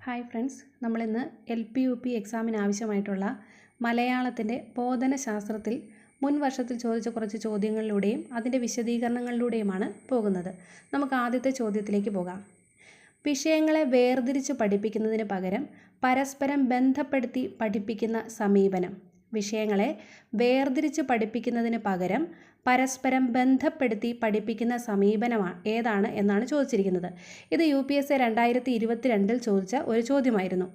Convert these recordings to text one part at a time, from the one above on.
Hi friends, നമ്മളിന്ന് LP-UP എക്സാമിന് ആവശ്യമായിട്ടുള്ള മലയാളത്തിൻ്റെ ബോധനശാസ്ത്രത്തിൽ മുൻ വർഷത്തിൽ ചോദിച്ച കുറച്ച് ചോദ്യങ്ങളിലൂടെയും അതിൻ്റെ വിശദീകരണങ്ങളിലൂടെയുമാണ് പോകുന്നത്. നമുക്ക് ആദ്യത്തെ ചോദ്യത്തിലേക്ക് പോകാം. വിഷയങ്ങളെ വേർതിരിച്ച് പഠിപ്പിക്കുന്നതിന് പകരം പരസ്പരം ബന്ധപ്പെടുത്തി പഠിപ്പിക്കുന്ന സമീപനം. വിഷയങ്ങളെ വേർതിരിച്ച് പഠിപ്പിക്കുന്നതിന് പകരം പരസ്പരം ബന്ധപ്പെടുത്തി പഠിപ്പിക്കുന്ന സമീപനമാണ് ഏതാണ് എന്നാണ് ചോദിച്ചിരിക്കുന്നത്. ഇത് UPSC 2022 ചോദിച്ച ഒരു ചോദ്യമായിരുന്നു.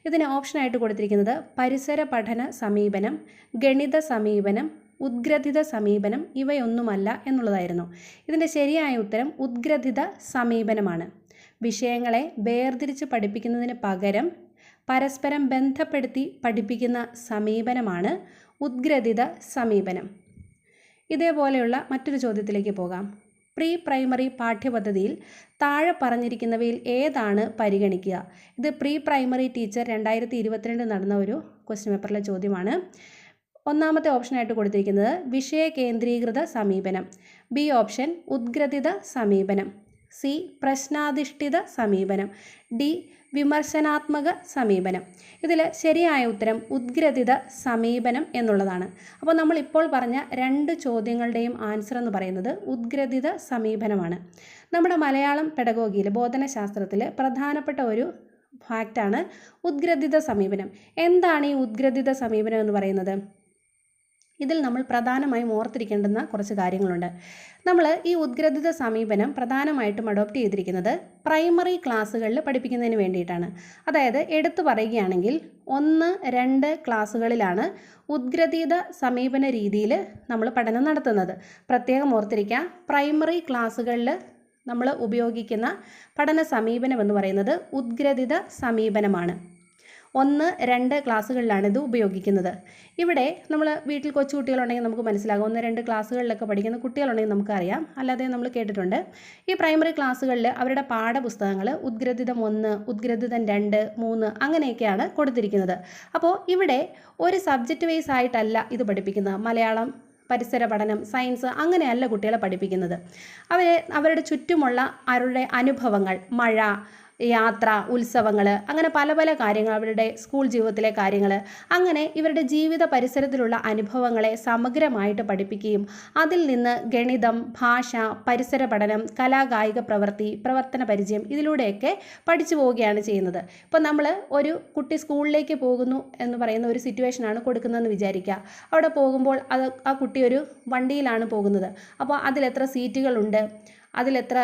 ഇതിന് ഓപ്ഷനായിട്ട് കൊടുത്തിരിക്കുന്നത് പരിസര പഠന സമീപനം, ഗണിത സമീപനം, ഉദ്ഗ്രഥിത സമീപനം ഇവയൊന്നുമല്ല എന്നുള്ളതായിരുന്നു. ഇതിൻ്റെ ശരിയായ ഉത്തരം ഉദ്ഗ്രഥിത സമീപനമാണ്. വിഷയങ്ങളെ വേർതിരിച്ച് പഠിപ്പിക്കുന്നതിന് പകരം പരസ്പരം ബന്ധപ്പെടുത്തി പഠിപ്പിക്കുന്ന സമീപനമാണ് ഉദ്ഗ്രഥിത സമീപനം. ഇതേപോലെയുള്ള മറ്റൊരു ചോദ്യത്തിലേക്ക് പോകാം. പ്രീ പ്രൈമറി പാഠ്യപദ്ധതിയിൽ താഴെ പറഞ്ഞിരിക്കുന്നവയിൽ ഏതാണ് പരിഗണിക്കുക? ഇത് പ്രീ പ്രൈമറി ടീച്ചർ 2022 നടന്ന ഒരു ക്വസ്റ്റ്യൻ പേപ്പറിലെ ചോദ്യമാണ്. ഒന്നാമത്തെ ഓപ്ഷനായിട്ട് കൊടുത്തിരിക്കുന്നത് വിഷയ കേന്ദ്രീകൃത സമീപനം, ബി ഓപ്ഷൻ ഉദ്ഗ്രഥിത സമീപനം, സി പ്രശ്നാധിഷ്ഠിത സമീപനം, ഡി വിമർശനാത്മക സമീപനം. ഇതിൽ ശരിയായ ഉത്തരം ഉദ്ഗ്രഥിത സമീപനം എന്നുള്ളതാണ്. അപ്പോൾ നമ്മളിപ്പോൾ പറഞ്ഞ രണ്ട് ചോദ്യങ്ങളുടെയും ആൻസർ എന്ന് പറയുന്നത് ഉദ്ഗ്രഥിത സമീപനമാണ്. നമ്മുടെ മലയാളം പെഡഗോഗിയിൽ ബോധനശാസ്ത്രത്തിൽ പ്രധാനപ്പെട്ട ഒരു ഫാക്റ്റാണ് ഉദ്ഗ്രഥിത സമീപനം. എന്താണ് ഈ ഉദ്ഗ്രഥിത സമീപനം എന്ന് പറയുന്നത്? ഇതിൽ നമ്മൾ പ്രധാനമായും ഓർത്തിരിക്കേണ്ടുന്ന കുറച്ച് കാര്യങ്ങളുണ്ട്. നമ്മൾ ഈ ഉദ്ഗ്രഥിത സമീപനം പ്രധാനമായിട്ടും അഡോപ്റ്റ് ചെയ്തിരിക്കുന്നത് പ്രൈമറി ക്ലാസ്സുകളിൽ പഠിപ്പിക്കുന്നതിന് വേണ്ടിയിട്ടാണ്. അതായത് എടുത്തു പറയുകയാണെങ്കിൽ 1-2 ക്ലാസ്സുകളിലാണ് ഉദ്ഗ്രഥിത സമീപന രീതിയിൽ നമ്മൾ പഠനം നടത്തുന്നത്. പ്രത്യേകം ഓർത്തിരിക്കുക, പ്രൈമറി ക്ലാസ്സുകളിൽ നമ്മൾ ഉപയോഗിക്കുന്ന പഠന സമീപനം എന്ന് പറയുന്നത് ഉദ്ഗ്രഥിത സമീപനമാണ്. 1-2 ക്ലാസ്സുകളിലാണ് ഇത് ഉപയോഗിക്കുന്നത്. ഇവിടെ നമ്മൾ വീട്ടിൽ കൊച്ചുകുട്ടികളുണ്ടെങ്കിൽ നമുക്ക് മനസ്സിലാകും. 1-2 ക്ലാസ്സുകളിലൊക്കെ പഠിക്കുന്ന കുട്ടികളുണ്ടെങ്കിൽ നമുക്കറിയാം, അല്ലാതെ നമ്മൾ കേട്ടിട്ടുണ്ട്. ഈ പ്രൈമറി ക്ലാസ്സുകളിൽ അവരുടെ പാഠപുസ്തകങ്ങൾ ഉദ്ഗ്രഥിതം 1, ഉദ്ഗ്രഥിതം 2, 3 അങ്ങനെയൊക്കെയാണ് കൊടുത്തിരിക്കുന്നത്. അപ്പോൾ ഇവിടെ ഒരു സബ്ജക്റ്റ് വൈസ് ആയിട്ടല്ല ഇത് പഠിപ്പിക്കുന്നത്. മലയാളം, പരിസര പഠനം, സയൻസ് അങ്ങനെയല്ല കുട്ടികളെ പഠിപ്പിക്കുന്നത്. അവരുടെ ചുറ്റുമുള്ള അവരുടെ അനുഭവങ്ങൾ, മഴ, യാത്ര, ഉത്സവങ്ങൾ, അങ്ങനെ പല പല കാര്യങ്ങൾ, അവരുടെ സ്കൂൾ ജീവിതത്തിലെ കാര്യങ്ങൾ, അങ്ങനെ ഇവരുടെ ജീവിത പരിസരത്തിലുള്ള അനുഭവങ്ങളെ സമഗ്രമായിട്ട് പഠിപ്പിക്കുകയും അതിൽ നിന്ന് ഗണിതം, ഭാഷ, പരിസര പഠനം, കലാകായിക പ്രവൃത്തി, പ്രവർത്തന പരിചയം ഇതിലൂടെയൊക്കെ പഠിച്ചു പോവുകയാണ് ചെയ്യുന്നത്. ഇപ്പോൾ നമ്മൾ ഒരു കുട്ടി സ്കൂളിലേക്ക് പോകുന്നു എന്ന് പറയുന്ന ഒരു സിറ്റുവേഷനാണ് കൊടുക്കുന്നതെന്ന് വിചാരിക്കുക. അവിടെ പോകുമ്പോൾ ആ കുട്ടി ഒരു വണ്ടിയിലാണ് പോകുന്നത്. അപ്പോൾ അതിലെത്ര സീറ്റുകളുണ്ട്, അതിലെത്ര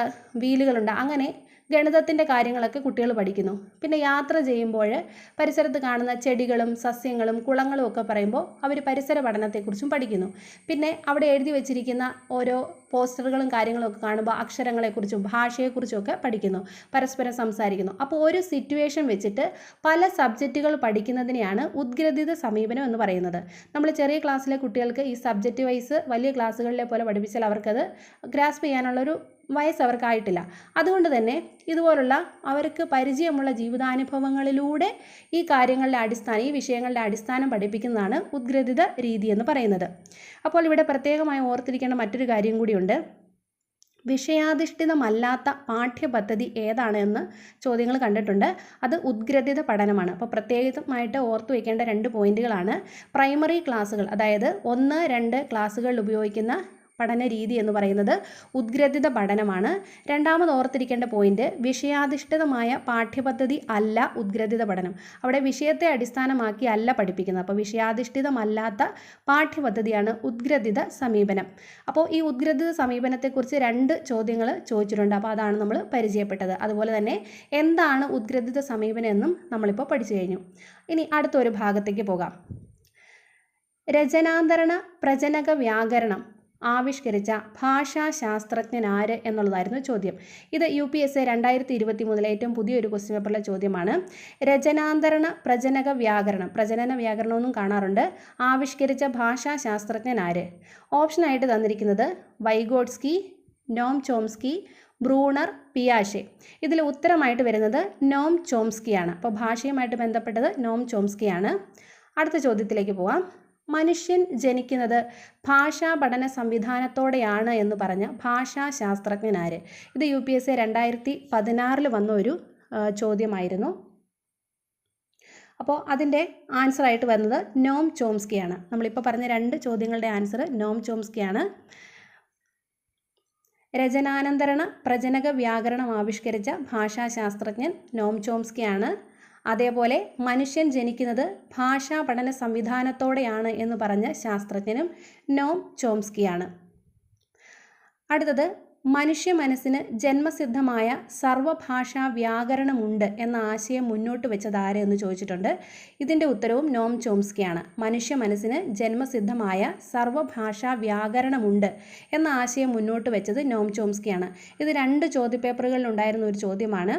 വീലുകളുണ്ട്, അങ്ങനെ ഗണിതത്തിൻ്റെ കാര്യങ്ങളൊക്കെ കുട്ടികൾ പഠിക്കുന്നു. പിന്നെ യാത്ര ചെയ്യുമ്പോൾ പരിസരത്ത് കാണുന്ന ചെടികളും സസ്യങ്ങളും കുളങ്ങളും ഒക്കെ പറയുമ്പോൾ അവർ പരിസര പഠനത്തെക്കുറിച്ചും പഠിക്കുന്നു. പിന്നെ അവിടെ എഴുതി വച്ചിരിക്കുന്ന ഓരോ പോസ്റ്ററുകളും കാര്യങ്ങളും ഒക്കെ കാണുമ്പോൾ അക്ഷരങ്ങളെക്കുറിച്ചും ഭാഷയെക്കുറിച്ചും ഒക്കെ പഠിക്കുന്നു, പരസ്പരം സംസാരിക്കുന്നു. അപ്പോൾ ഒരു സിറ്റുവേഷൻ വെച്ചിട്ട് പല സബ്ജക്റ്റുകൾ പഠിക്കുന്നതിനെയാണ് ഉദ്ഗ്രഥിത സമീപനം എന്ന് പറയുന്നത്. നമ്മൾ ചെറിയ ക്ലാസ്സിലെ കുട്ടികൾക്ക് ഈ സബ്ജക്റ്റ് വൈസ് വലിയ ക്ലാസ്സുകളിലെ പോലെ പഠിപ്പിച്ചാൽ അവർക്കത് ഗ്രാസ്പ് ചെയ്യാനുള്ളൊരു വയസ്സ് അവർക്കായിട്ടില്ല. അതുകൊണ്ട് തന്നെ ഇതുപോലുള്ള അവർക്ക് പരിചയമുള്ള ജീവിതാനുഭവങ്ങളിലൂടെ ഈ കാര്യങ്ങളുടെ അടിസ്ഥാനം, ഈ വിഷയങ്ങളുടെ അടിസ്ഥാനം പഠിപ്പിക്കുന്നതാണ് ഉദ്ഗ്രഥിത രീതി എന്ന് പറയുന്നത്. അപ്പോൾ ഇവിടെ പ്രത്യേകമായി ഓർത്തിരിക്കേണ്ട മറ്റൊരു കാര്യം കൂടിയുണ്ട്. വിഷയാധിഷ്ഠിതമല്ലാത്ത പാഠ്യപദ്ധതി ഏതാണ് എന്ന് ചോദ്യങ്ങൾ കണ്ടിട്ടുണ്ട്. അത് ഉദ്ഗ്രഥിത പഠനമാണ്. അപ്പോൾ പ്രത്യേകമായിട്ട് ഓർത്തു വയ്ക്കേണ്ട 2 പോയിന്റുകളാണ്. പ്രൈമറി ക്ലാസ്സുകൾ, അതായത് 1-2 ക്ലാസ്സുകളിൽ ഉപയോഗിക്കുന്ന പഠന രീതി എന്ന് പറയുന്നത് ഉദ്ഗ്രഥിത പഠനമാണ്. രണ്ടാമത് ഓർത്തിരിക്കേണ്ട പോയിന്റ്, വിഷയാധിഷ്ഠിതമായ പാഠ്യപദ്ധതി അല്ല ഉദ്ഗ്രഥിത പഠനം. അവിടെ വിഷയത്തെ അടിസ്ഥാനമാക്കി അല്ല പഠിപ്പിക്കുന്നത്. അപ്പോൾ വിഷയാധിഷ്ഠിതമല്ലാത്ത പാഠ്യപദ്ധതിയാണ് ഉദ്ഗ്രഥിത സമീപനം. അപ്പോൾ ഈ ഉദ്ഗ്രഥിത സമീപനത്തെക്കുറിച്ച് 2 ചോദ്യങ്ങൾ ചോദിച്ചിട്ടുണ്ട്. അപ്പോൾ അതാണ് നമ്മൾ പരിചയപ്പെട്ടത്. അതുപോലെ തന്നെ എന്താണ് ഉദ്ഗ്രഥിത സമീപനം എന്നും നമ്മളിപ്പോൾ പഠിച്ചു കഴിഞ്ഞു. ഇനി അടുത്തൊരു ഭാഗത്തേക്ക് പോകാം. രചനാന്തരണ പ്രജനക വ്യാകരണം ആവിഷ്കരിച്ച ഭാഷാശാസ്ത്രജ്ഞൻ ആര് എന്നുള്ളതായിരുന്നു ചോദ്യം. ഇത് UPSC 2023 ഏറ്റവും പുതിയൊരു ക്വസ്റ്റ്യൻ പേപ്പറിലെ ചോദ്യമാണ്. രചനാന്തരണ പ്രജനക വ്യാകരണം, പ്രജനന വ്യാകരണമെന്നും കാണാറുണ്ട്, ആവിഷ്കരിച്ച ഭാഷാശാസ്ത്രജ്ഞൻ ആര്? ഓപ്ഷനായിട്ട് തന്നിരിക്കുന്നത് വൈഗോട്സ്കി, നോം ചോംസ്കി, ബ്രൂണർ, പിയാഷെ. ഇതിൽ ഉത്തരമായിട്ട് വരുന്നത് നോം ചോംസ്കിയാണ്. അപ്പോൾ ഭാഷയുമായിട്ട് ബന്ധപ്പെട്ടത് നോം ചോംസ്കിയാണ്. അടുത്ത ചോദ്യത്തിലേക്ക് പോവാം. മനുഷ്യൻ ജനിക്കുന്നത് ഭാഷാ പഠന സംവിധാനത്തോടെയാണ് എന്ന് പറഞ്ഞ ഭാഷാശാസ്ത്രജ്ഞൻ ആര്? ഇത് UPSC 2016 വന്ന ഒരു ചോദ്യമായിരുന്നു. അപ്പോൾ അതിൻ്റെ ആൻസറായിട്ട് വരുന്നത് നോം ചോംസ്കിയാണ്. നമ്മളിപ്പോൾ പറഞ്ഞ 2 ചോദ്യങ്ങളുടെ ആൻസർ നോം ചോംസ്കിയാണ്. രചനാനന്തരണ പ്രജനക വ്യാകരണം ആവിഷ്കരിച്ച ഭാഷാശാസ്ത്രജ്ഞൻ നോം ചോംസ്കിയാണ്. അതേപോലെ മനുഷ്യൻ ജനിക്കുന്നത് ഭാഷാ പഠന സംവിധാനത്തോടെയാണ് എന്ന് പറഞ്ഞ ശാസ്ത്രജ്ഞനും നോം ചോംസ്കിയാണ്. അടുത്തത്, മനുഷ്യ മനസ്സിന് ജന്മസിദ്ധമായ സർവഭാഷാ വ്യാകരണമുണ്ട് എന്ന ആശയം മുന്നോട്ട് വെച്ചത് ആര് എന്ന് ചോദിച്ചിട്ടുണ്ട്. ഇതിൻ്റെ ഉത്തരവും നോം ചോംസ്കിയാണ്. മനുഷ്യ മനസ്സിന് ജന്മസിദ്ധമായ സർവഭാഷാ വ്യാകരണമുണ്ട് എന്ന ആശയം മുന്നോട്ട് വെച്ചത് നോം ചോംസ്കിയാണ്. ഇത് 2 ചോദ്യപേപ്പറുകളിൽ ഉണ്ടായിരുന്ന ഒരു ചോദ്യമാണ്.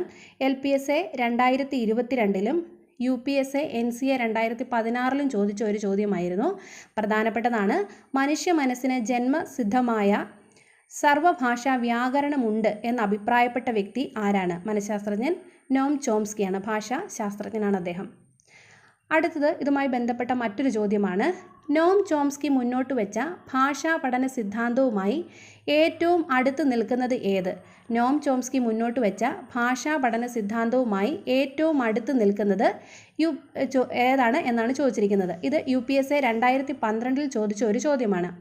LPSA 2022 UPSA NCA 2016 ചോദിച്ച ഒരു ചോദ്യമായിരുന്നു. പ്രധാനപ്പെട്ടതാണ്. മനുഷ്യ മനസ്സിന് ജന്മസിദ്ധമായ സർവഭാഷാ വ്യാകരണമുണ്ട് എന്ന് അഭിപ്രായപ്പെട്ട വ്യക്തി ആരാണ്? മനഃശാസ്ത്രജ്ഞൻ നോം ചോംസ്കിയാണ്. ഭാഷാ ശാസ്ത്രജ്ഞനാണ് അദ്ദേഹം. അടുത്തത് ഇതുമായി ബന്ധപ്പെട്ട മറ്റൊരു ചോദ്യമാണ്. നോം ചോംസ്കി മുന്നോട്ട് വെച്ച ഭാഷാ പഠന സിദ്ധാന്തവുമായി ഏറ്റവും അടുത്ത് നിൽക്കുന്നത് ഏത്? നോം ചോംസ്കി മുന്നോട്ട് വെച്ച ഭാഷാ പഠന സിദ്ധാന്തവുമായി ഏറ്റവും അടുത്ത് നിൽക്കുന്നത് ഏതാണ് എന്നാണ് ചോദിച്ചിരിക്കുന്നത്. ഇത് UPSA 2012 ചോദിച്ച ഒരു ചോദ്യമാണ്.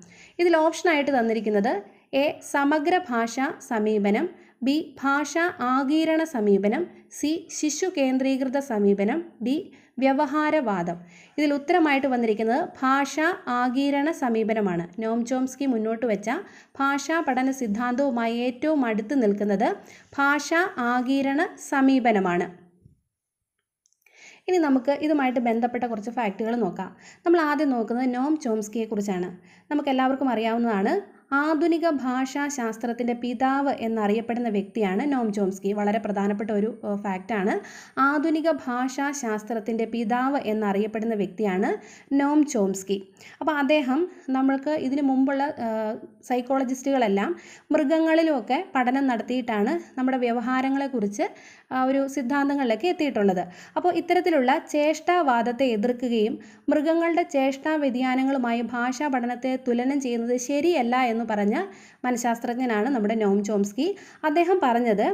ഇതിൽ ഓപ്ഷനായിട്ട് തന്നിരിക്കുന്നത് A. സമഗ്ര ഭാഷാ സമീപനം, B. ഭാഷാ ആഗീരണ സമീപനം, C. ശിശു കേന്ദ്രീകൃത സമീപനം, D. വ്യവഹാരവാദം. ഇതിൽ ഉത്തരമായിട്ട് വന്നിരിക്കുന്നത് ഭാഷാ ആഗീരണ സമീപനമാണ്. നോം ചോംസ്കി മുന്നോട്ട് വെച്ച ഭാഷാ പഠന സിദ്ധാന്തവുമായി ഏറ്റവും അടുത്ത് നിൽക്കുന്നത് ഭാഷാ ആഗീരണ സമീപനമാണ്. ഇനി നമുക്ക് ഇതുമായിട്ട് ബന്ധപ്പെട്ട കുറച്ച് ഫാക്റ്റുകൾ നോക്കാം. നമ്മൾ ആദ്യം നോക്കുന്നത് നോം ചോംസ്കിയെക്കുറിച്ചാണ്. നമുക്കെല്ലാവർക്കും അറിയാവുന്നതാണ്, ആധുനിക ഭാഷാശാസ്ത്രത്തിൻ്റെ പിതാവ് എന്നറിയപ്പെടുന്ന വ്യക്തിയാണ് നോം ചോംസ്കി. വളരെ പ്രധാനപ്പെട്ട ഒരു ഫാക്റ്റാണ്. ആധുനിക ഭാഷാശാസ്ത്രത്തിൻ്റെ പിതാവ് എന്നറിയപ്പെടുന്ന വ്യക്തിയാണ് നോം ചോംസ്കി. അപ്പോൾ അദ്ദേഹം നമ്മൾക്ക് ഇതിനു മുമ്പുള്ള സൈക്കോളജിസ്റ്റുകളെല്ലാം മൃഗങ്ങളിലുമൊക്കെ പഠനം നടത്തിയിട്ടാണ് നമ്മുടെ വ്യവഹാരങ്ങളെക്കുറിച്ച് ഒരു സിദ്ധാന്തങ്ങളിലേക്ക് എത്തിയിട്ടുള്ളത്. അപ്പോൾ ഇത്തരത്തിലുള്ള ചേഷ്ടാവാദത്തെ എതിർക്കുകയും മൃഗങ്ങളുടെ ചേഷ്ടാ വ്യതിയാനങ്ങളുമായി ഭാഷാ പഠനത്തെ തുലനം ചെയ്യുന്നത് ശരിയല്ല എന്ന് പറഞ്ഞ മനഃശാസ്ത്രജ്ഞനാണ് നമ്മുടെ നോം ചോംസ്കി. അദ്ദേഹം പറഞ്ഞത്,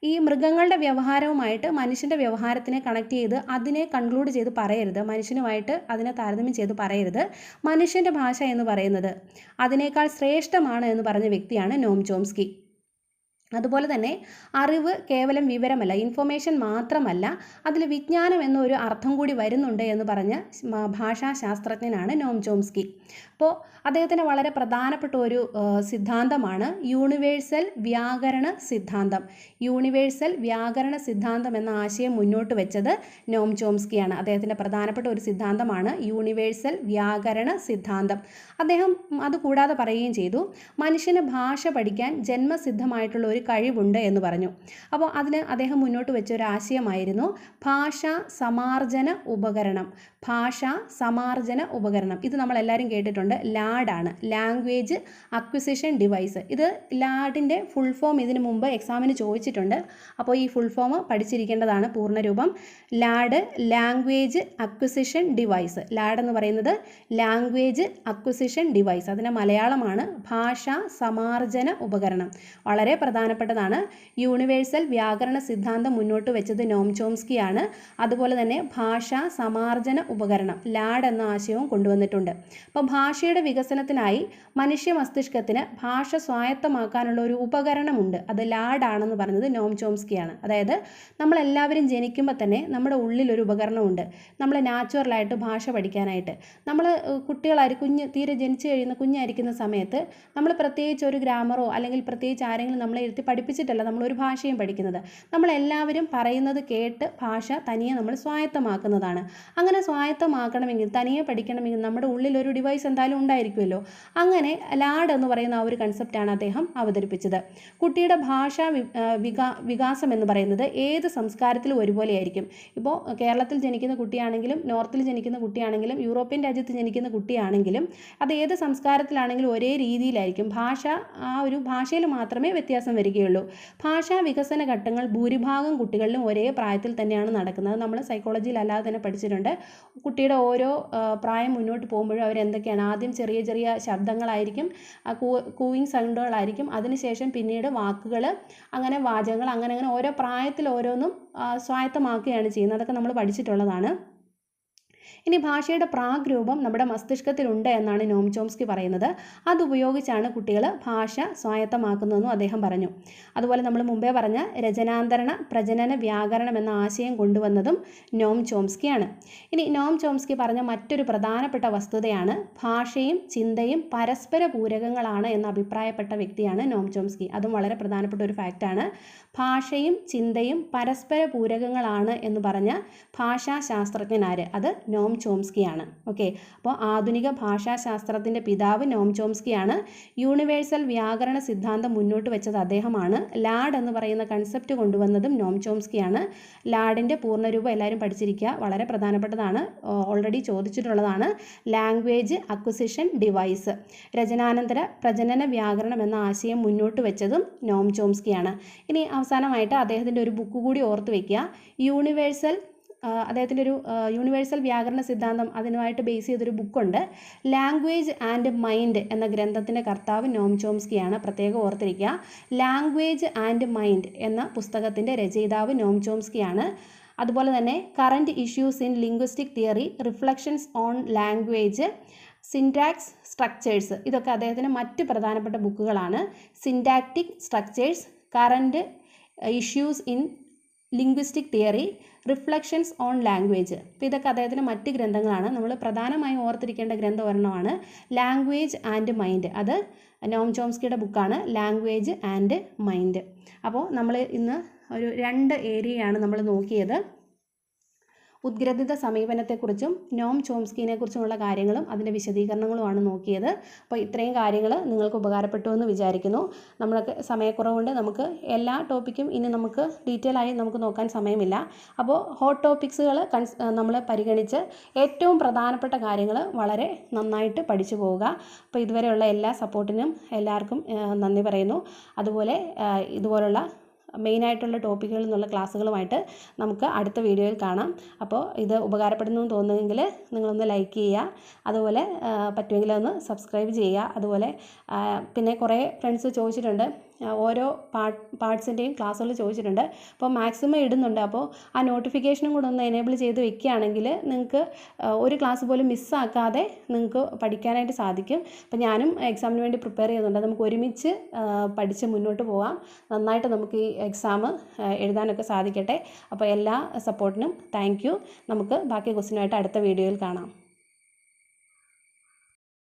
ഈ മൃഗങ്ങളുടെ വ്യവഹാരവുമായിട്ട് മനുഷ്യൻ്റെ വ്യവഹാരത്തിനെ കണക്ട് ചെയ്ത് അതിനെ കൺക്ലൂഡ് ചെയ്ത് പറയരുത്, മനുഷ്യനുമായിട്ട് അതിനെ താരതമ്യം ചെയ്ത് പറയരുത്. മനുഷ്യൻ്റെ ഭാഷ എന്ന് പറയുന്നത് അതിനേക്കാൾ ശ്രേഷ്ഠമാണ് എന്ന് പറഞ്ഞ വ്യക്തിയാണ് നോം ചോംസ്കി. അതുപോലെ തന്നെ അറിവ് കേവലം വിവരമല്ല, ഇൻഫർമേഷൻ മാത്രമല്ല, അതിൽ വിജ്ഞാനം എന്നൊരു അർത്ഥം കൂടി വരുന്നുണ്ട് എന്ന് പറഞ്ഞ ഭാഷാശാസ്ത്രജ്ഞനാണ് നോം ചോംസ്കി. അപ്പോൾ അദ്ദേഹത്തിന് വളരെ പ്രധാനപ്പെട്ട ഒരു സിദ്ധാന്തമാണ് യൂണിവേഴ്സൽ വ്യാകരണ സിദ്ധാന്തം. യൂണിവേഴ്സൽ വ്യാകരണ സിദ്ധാന്തം എന്ന ആശയം മുന്നോട്ട് വെച്ചത് നോം ചോംസ്കിയാണ്. അദ്ദേഹത്തിൻ്റെ പ്രധാനപ്പെട്ട ഒരു സിദ്ധാന്തമാണ് യൂണിവേഴ്സൽ വ്യാകരണ സിദ്ധാന്തം. അദ്ദേഹം അതുകൂടാതെ പറയുകയും ചെയ്തു, മനുഷ്യന് ഭാഷ പഠിക്കാൻ ജന്മസിദ്ധമായിട്ടുള്ള ഒരു കഴിവുണ്ട് എന്ന് പറഞ്ഞു. അപ്പോൾ അതിന് അദ്ദേഹം മുന്നോട്ട് വെച്ച ഒരു ആശയമായിരുന്നു ഭാഷാ സമാർജന ഉപകരണം. ഭാഷാ സമാർജന ഉപകരണം ഇത് നമ്മളെല്ലാവരും കേട്ടിട്ടുണ്ട്. ലാഡാണ്, ലാംഗ്വേജ് അക്വിസിഷൻ ഡിവൈസ്. ഇത് ലാഡിൻ്റെ ഫുൾ ഫോം ഇതിനു മുമ്പ് എക്സാമിന് ചോദിച്ചിട്ടുണ്ട്. അപ്പോൾ ഈ ഫുൾ ഫോം പഠിച്ചിരിക്കേണ്ടതാണ്. പൂർണ്ണരൂപം LAD, language acquisition device. LAD എന്ന് പറയുന്നത് ലാംഗ്വേജ് അക്വിസിഷൻ ഡിവൈസ്, അതിൻ്റെ മലയാളമാണ് ഭാഷാ സമാർജന ഉപകരണം. വളരെ പ്രധാനപ്പെട്ടതാണ്. യൂണിവേഴ്സൽ വ്യാകരണ സിദ്ധാന്തം മുന്നോട്ട് വെച്ചത് നോം ചോംസ്കിയാണ്. അതുപോലെ തന്നെ ഭാഷാ സമാർജന ഉപകരണം ലാഡ് എന്ന ആശയവും കൊണ്ടുവന്നിട്ടുണ്ട്. അപ്പോൾ ഭാഷയുടെ വികസനത്തിനായി മനുഷ്യ മസ്തിഷ്കത്തിന് ഭാഷ സ്വായത്തമാക്കാനുള്ള ഒരു ഉപകരണമുണ്ട്, അത് ലാഡാണെന്ന് പറഞ്ഞത് നോം ചോംസ്കിയാണ്. അതായത് നമ്മളെല്ലാവരും ജനിക്കുമ്പോൾ തന്നെ നമ്മുടെ ഉള്ളിലൊരു ഉപകരണമുണ്ട്, നമ്മൾ നാച്ചുറലായിട്ട് ഭാഷ പഠിക്കാനായിട്ട്. നമ്മൾ തീരെ ജനിച്ചു കഴിയുന്ന കുഞ്ഞായിരിക്കുന്ന സമയത്ത് നമ്മൾ പ്രത്യേകിച്ച് ഒരു ഗ്രാമറോ അല്ലെങ്കിൽ പ്രത്യേകിച്ച് ആരെങ്കിലും നമ്മളെ ഇരുത്തി പഠിപ്പിച്ചിട്ടല്ല നമ്മളൊരു ഭാഷയും പഠിക്കുന്നത്. നമ്മളെല്ലാവരും പറയുന്നത് കേട്ട് ഭാഷ തനിയെ നമ്മൾ സ്വായത്തമാക്കുന്നതാണ്. അങ്ങനെ സ്വായത്തമാക്കണമെങ്കിൽ, തനിയെ പഠിക്കണമെങ്കിൽ നമ്മുടെ ഉള്ളിലൊരു ഡിവൈസ് എന്തായാലും ഉണ്ടായിരിക്കുമല്ലോ. അങ്ങനെ ലാഡ് എന്ന് പറയുന്ന ആ ഒരു കൺസെപ്റ്റാണ് അദ്ദേഹം അവതരിപ്പിച്ചത്. കുട്ടിയുടെ ഭാഷാ വികാസം എന്ന് പറയുന്നത് ഏത് സംസ്കാരത്തിലും ഒരുപോലെ ആയിരിക്കും. ഇപ്പോൾ കേരളത്തിൽ ജനിക്കുന്ന കുട്ടിയാണെങ്കിലും നോർത്തിൽ ജനിക്കുന്ന കുട്ടിയാണെങ്കിലും യൂറോപ്യൻ രാജ്യത്ത് ജനിക്കുന്ന കുട്ടിയാണെങ്കിലും അത് ഏത് സംസ്കാരത്തിലാണെങ്കിലും ഒരേ രീതിയിലായിരിക്കും. ആ ഒരു ഭാഷയിൽ മാത്രമേ വ്യത്യാസം വരികയുള്ളൂ. ഭാഷാ വികസന ഘട്ടങ്ങൾ ഭൂരിഭാഗം കുട്ടികളിലും ഒരേ പ്രായത്തിൽ തന്നെയാണ് നടക്കുന്നത്. നമ്മൾ സൈക്കോളജിയിൽ അല്ലാതെ തന്നെ പഠിച്ചിട്ടുണ്ട്. കുട്ടിയുടെ ഓരോ പ്രായം മുന്നോട്ട് പോകുമ്പോഴും അവരെന്തൊക്കെയാണ്, ആദ്യം ചെറിയ ചെറിയ ശബ്ദങ്ങളായിരിക്കും, കൂയിങ് സൗണ്ടുകളായിരിക്കും, അതിനുശേഷം പിന്നീട് വാക്കുകൾ, അങ്ങനെ വാചകങ്ങൾ, അങ്ങനെ ഓരോ പ്രായത്തിൽ ഓരോന്നും സ്വായത്തമാക്കുകയാണ് ചെയ്യുന്നത്. അതൊക്കെ നമ്മൾ പഠിച്ചിട്ടുള്ളതാണ്. ഇനി ഭാഷയുടെ പ്രാഗ് രൂപം നമ്മുടെ മസ്തിഷ്കത്തിലുണ്ട് എന്നാണ് നോം ചോംസ്കി പറയുന്നത്. അതുപയോഗിച്ചാണ് കുട്ടികൾ ഭാഷ സ്വായത്തമാക്കുന്നതെന്നും അദ്ദേഹം പറഞ്ഞു. അതുപോലെ നമ്മൾ മുമ്പേ പറഞ്ഞ രചനാന്തരണ പ്രജനന വ്യാകരണം എന്ന ആശയം കൊണ്ടുവന്നതും നോം ചോംസ്കിയാണ്. ഇനി നോം ചോംസ്കി പറഞ്ഞ മറ്റൊരു പ്രധാനപ്പെട്ട വസ്തുതയാണ് ഭാഷയും ചിന്തയും പരസ്പര പൂരകങ്ങളാണ് എന്ന് അഭിപ്രായപ്പെട്ട വ്യക്തിയാണ് നോം ചോംസ്കി. അതും വളരെ പ്രധാനപ്പെട്ട ഒരു ഫാക്റ്റാണ്. ഭാഷയും ചിന്തയും പരസ്പര പൂരകങ്ങളാണ് എന്ന് പറഞ്ഞ ഭാഷാശാസ്ത്രജ്ഞനാര്? അത് നോം ചോംസ്കിയാണ്. ഓക്കെ, അപ്പോൾ ആധുനിക ഭാഷാശാസ്ത്രത്തിൻ്റെ പിതാവ് നോം ചോംസ്കിയാണ്. യൂണിവേഴ്സൽ വ്യാകരണ സിദ്ധാന്തം മുന്നോട്ട് വെച്ചത് അദ്ദേഹമാണ്. ലാഡ് എന്ന് പറയുന്ന കൺസെപ്റ്റ് കൊണ്ടുവന്നതും നോം ചോംസ്കിയാണ്. ലാഡിൻ്റെ പൂർണ്ണരൂപം എല്ലാവരും പഠിച്ചിരിക്കുക, വളരെ പ്രധാനപ്പെട്ടതാണ്, ഓൾറെഡി ചോദിച്ചിട്ടുള്ളതാണ്. ലാംഗ്വേജ് അക്വിസിഷൻ ഡിവൈസ്, രചനാനന്തര പ്രജനന വ്യാകരണം എന്ന ആശയം മുന്നോട്ട് വെച്ചതും നോം ചോംസ്കിയാണ്. ഇനി അവസാനമായിട്ട് അദ്ദേഹത്തിൻ്റെ ഒരു ബുക്ക് കൂടി ഓർത്ത് വയ്ക്കുക. അദ്ദേഹത്തിൻ്റെ ഒരു യൂണിവേഴ്സൽ വ്യാകരണ സിദ്ധാന്തം അതിനുമായിട്ട് ബേസ് ചെയ്തൊരു ബുക്കുണ്ട്. ലാംഗ്വേജ് ആൻഡ് മൈൻഡ് എന്ന ഗ്രന്ഥത്തിൻ്റെ കർത്താവ് നോം ചോംസ്കിയാണ്, പ്രത്യേകം ഓർത്തിരിക്കുക. ലാംഗ്വേജ് ആൻഡ് മൈൻഡ് എന്ന പുസ്തകത്തിൻ്റെ രചയിതാവ് നോം ചോംസ്കിയാണ്. അതുപോലെ തന്നെ current issues in linguistic theory, reflections on language, syntax structures, ഇതൊക്കെ അദ്ദേഹത്തിൻ്റെ മറ്റ് പ്രധാനപ്പെട്ട ബുക്കുകളാണ്. Syntactic structures, current issues in linguistic theory, reflections on language, അപ്പോൾ ഇതൊക്കെ അദ്ദേഹത്തിൻ്റെ മറ്റ് ഗ്രന്ഥങ്ങളാണ്. നമ്മൾ പ്രധാനമായും ഓർത്തിരിക്കേണ്ട ഗ്രന്ഥം ഒരെണ്ണമാണ് ലാംഗ്വേജ് ആൻഡ് മൈൻഡ്. അത് നോം ചോംസ്കിയുടെ ബുക്കാണ്, ലാംഗ്വേജ് ആൻഡ് മൈൻഡ്. അപ്പോൾ നമ്മൾ ഇന്ന് ഒരു 2 ഏരിയയാണ് നമ്മൾ നോക്കിയത്. ഉദ്ഗ്രഥിത സമീപനത്തെക്കുറിച്ചും നോം ചോംസ്കിനെ കുറിച്ചുമുള്ള കാര്യങ്ങളും അതിൻ്റെ വിശദീകരണങ്ങളുമാണ് നോക്കിയത്. അപ്പോൾ ഇത്രയും കാര്യങ്ങൾ നിങ്ങൾക്ക് ഉപകാരപ്പെട്ടു എന്ന് വിചാരിക്കുന്നു. നമ്മളൊക്കെ സമയക്കുറവുകൊണ്ട് നമുക്ക് എല്ലാ ടോപ്പിക്കും ഇനി നമുക്ക് ഡീറ്റെയിൽ ആയി നമുക്ക് നോക്കാൻ സമയമില്ല. അപ്പോൾ ഹോട്ട് ടോപ്പിക്സുകൾ നമ്മൾ പരിഗണിച്ച് ഏറ്റവും പ്രധാനപ്പെട്ട കാര്യങ്ങൾ വളരെ നന്നായിട്ട് പഠിച്ചു പോവുക. അപ്പോൾ ഇതുവരെയുള്ള എല്ലാ സപ്പോർട്ടിനും എല്ലാവർക്കും നന്ദി പറയുന്നു. അതുപോലെ ഇതുപോലുള്ള മെയിനായിട്ടുള്ള ടോപ്പിക്കുകളിൽ നിന്നുള്ള ക്ലാസ്സുകളുമായിട്ട് നമുക്ക് അടുത്ത വീഡിയോയിൽ കാണാം. അപ്പോൾ ഇത് ഉപകാരപ്പെടുന്നു എന്ന് തോന്നുമെങ്കിൽ നിങ്ങളൊന്ന് ലൈക്ക് ചെയ്യുക, അതുപോലെ പറ്റുമെങ്കിൽ ഒന്ന് സബ്സ്ക്രൈബ് ചെയ്യുക. അതുപോലെ പിന്നെ കുറേ ഫ്രണ്ട്സ് ചോദിച്ചിട്ടുണ്ട്, ഓരോ പാർട്സിൻ്റെയും ക്ലാസ്സുകൾ ചോദിച്ചിട്ടുണ്ട്. അപ്പോൾ മാക്സിമം ഇടുന്നുണ്ട്. അപ്പോൾ ആ നോട്ടിഫിക്കേഷനും കൂടെ ഒന്ന് എനേബിൾ ചെയ്ത് വെക്കുകയാണെങ്കിൽ നിങ്ങൾക്ക് ഒരു ക്ലാസ് പോലും മിസ്സാക്കാതെ നിങ്ങൾക്ക് പഠിക്കാനായിട്ട് സാധിക്കും. അപ്പോൾ ഞാനും എക്സാമിന് വേണ്ടി പ്രിപ്പയർ ചെയ്യുന്നുണ്ട്. നമുക്ക് ഒരുമിച്ച് പഠിച്ച് മുന്നോട്ട് പോകാം. നന്നായിട്ട് നമുക്ക് ഈ എക്സാം എഴുതാനൊക്കെ സാധിക്കട്ടെ. അപ്പോൾ എല്ലാ സപ്പോർട്ടിനും താങ്ക് യു. നമുക്ക് ബാക്കി ക്വസ്റ്റ്യനുമായിട്ട് അടുത്ത വീഡിയോയിൽ കാണാം.